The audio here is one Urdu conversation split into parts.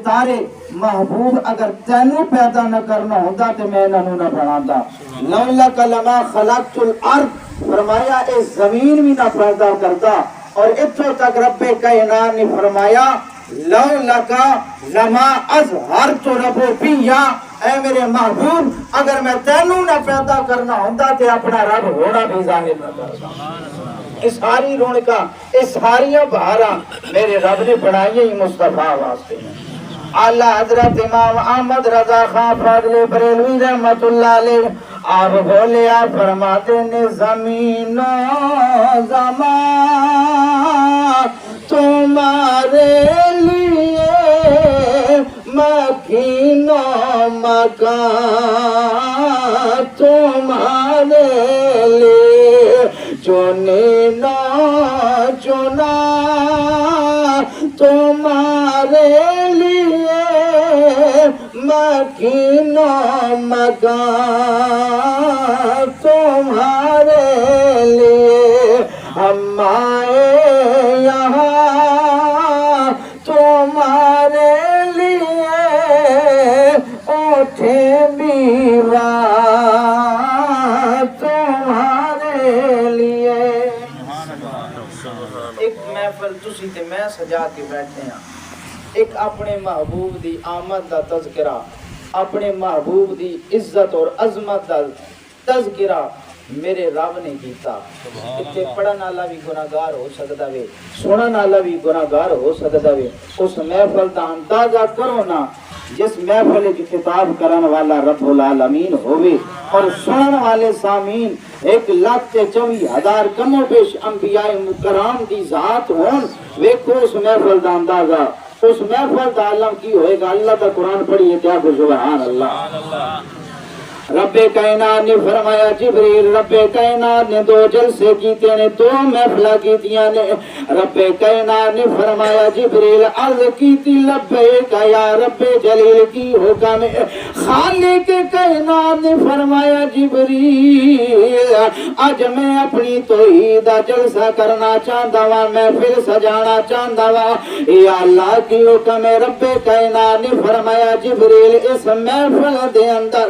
ستارے محبوب اگر تینوں پیدا نہ کرنا ہوتا تو میں انہوں نہ بناتا. لَوْلَكَ لَمَا خَلَقْتُ الْأَرْض فرمایا اس زمین بھی نہ پیدا کرتا. اور اتھوں تک رب کائنات نے فرمایا لَوْلَكَ لَمَا أَظْهَرْتُ رُبُوبِيَّہ اے میرے محبوب اگر میں تینوں نہ پیدا کرنا ہوتا تو اپنا رب ہونا بھی ظاہر نہ کرتا. اس ساری رونقاں اس ساریاں بہاراں میرے رب نے بنائی ہی مصطفیٰ واسطے. اعلیٰ حضرت امام احمد رضا خان فاضل بریلوی رحمت اللہ علیہ آپ بولے آپ فرماتے نے زمین و زمان تمہارے لیے مکین و مکان تمہارے لیے چنے نہ چنا تمہارے لیے مکین و مکان تمہارے لیے ہم آئے یہاں تمہارے لیے اٹھے بیوہ تمہارے لیے. ایک محفل تسی تے میں سجا کے بیٹھے ہیں. ایک اپنے محبوب دی آمد دا تذکرہ اپنے محبوب دی عزت اور عظمت دا تذکرہ میرے رب نے کیتا. اتنے پڑھن والا بھی گناہگار ہو سکتا ہے سنن والا بھی گناہگار ہو سکتا ہے. اس محفل دا اندازہ کرو نا جس محفل کی خطاب کرن والا رب العالمین ہوئے اور سنن والے سامعین 1,24,000 کم و بیش انبیاء مکرام دی ذات ہون. ویکھو اس محفل دا اندازہ اس محفل دا عالم کی ہوئے گا. اللہ تا قرآن پڑھیے کیا کو سبحان اللہ. رب کائنات نے فرمایا جبریل رب کائنات نے 2 جلسے کیتے نے 2 محفلہ کیتیاں نے. رب کائنات نے فرمایا جبریل عرض کیتی لبیک یا رب جلیل کی حکم. خالق کائنات نے فرمایا جبریل آج میں اپنی توحید دا جلسہ کرنا چاہتا ہوا محفل سجانا چاہتا ہوا. یا اللہ کی حکم. رب کائنات نے فرمایا جبریل اس محفل دے اندر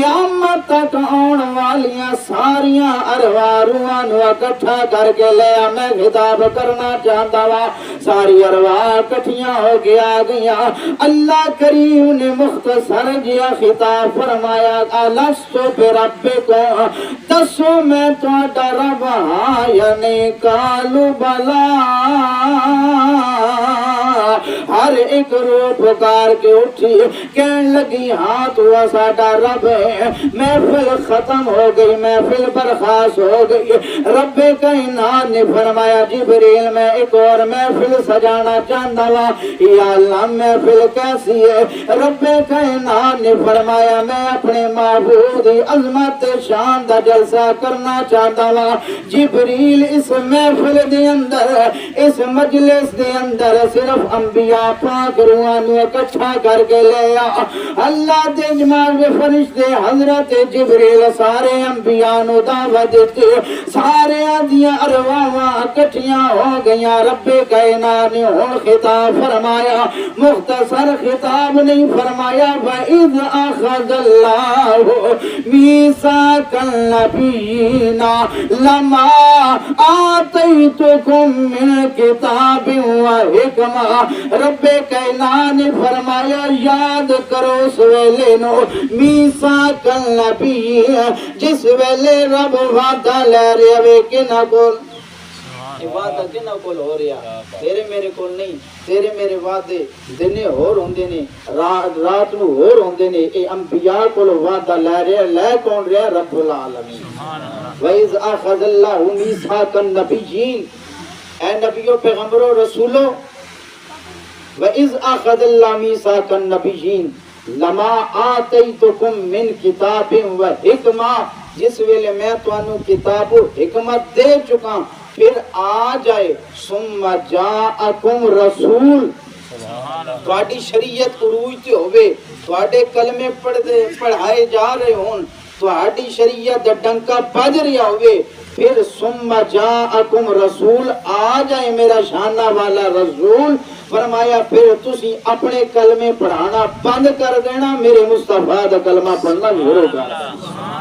قیامت تک آن والیاں ساریاں ارواح روحاں نو اکٹھا کر کے لیا میں خطاب کرنا چاہتا ہوا. ساری ارواح اکٹھیاں ہو کے آ گئیاں. اللہ کریم نے مختصر جیا خطاب فرمایا الستو بربکم دسو میں تہاڈا رب ہاں یعنی قالوا بلا. ہر ایک روح پکار کے اٹھی کہنے لگی ہاں تو ساڈا رب ہے. محفل ختم ہو گئی محفل برخاست ہو گئی. رب کائنات نے فرمایا جبریل میں ایک اور محفل سجانا چاہتا ہوں. یا اللہ محفل کیسی ہے؟ رب کائنات نے فرمایا میں اپنے محبوب دی عظمت شان دا جلسہ کرنا چاہتا ہوں. جبریل اس محفل دے اندر اس مجلس دے اندر صرف انبیاء پاک روحاں نو اکٹھا کر کے لے آ. اللہ دے جمال میں فرشتے حضرت جبریل سارے انبیاء نو دعوت دیتے سارے دیاں ارواحاں اکٹھیاں ہو گئیاں. رب کائنات نے ہن خطاب فرمایا مختصر خطاب نہیں فرمایا وَإِذْ أَخَذَ اللَّهُ مِيثَاقَ النَّبِيِّينَ لَمَا آتَيْتُكُم مِّن كِتَابٍ وَحِكْمَةٍ. رب کائنات نے فرمایا یاد کرو اس ویلے نو میثاق النبی جس ویلے رب وعدہ لے رہے وے کنا کول وعدہ کنا کول ہو رہا تیرے میرے کول نہیں. تیرے میرے وعدے دنے ہور ہوندے نے رات نو ہور ہوندے نے. اے انبیاء کول وعدہ لے رہے لے کون رہا رب العالمین. وَإِذْ أَخَذَ اللَّهُ مِيثَاقَ النَّبِيِّينَ اے نبیوں پیغمبروں رسولوں. وَإِذْ أَخَذَ اللَّهُ مِيثَاقَ النَّبِيِّينَ لما آتیتکم من کتاب و حکمہ جس ویلے میں توانو کتاب و حکمت دے چکا پھر آ جائے ثم جاءکم رسول تواڈی شریعت عروج تے ہوئے تواڈے کلمے پڑھائے جا رہے ہون تواڈی شریعت دا ڈنکا بج رہا ہوئے پھر ثم جاءکم رسول آ جائے میرا شانہ والا رسول فرمایا پھر تسی اپنے کلمے پڑھانا بند کر دینا، میرے مصطفیٰ دا کلمہ پڑھنا شروع کر دینا۔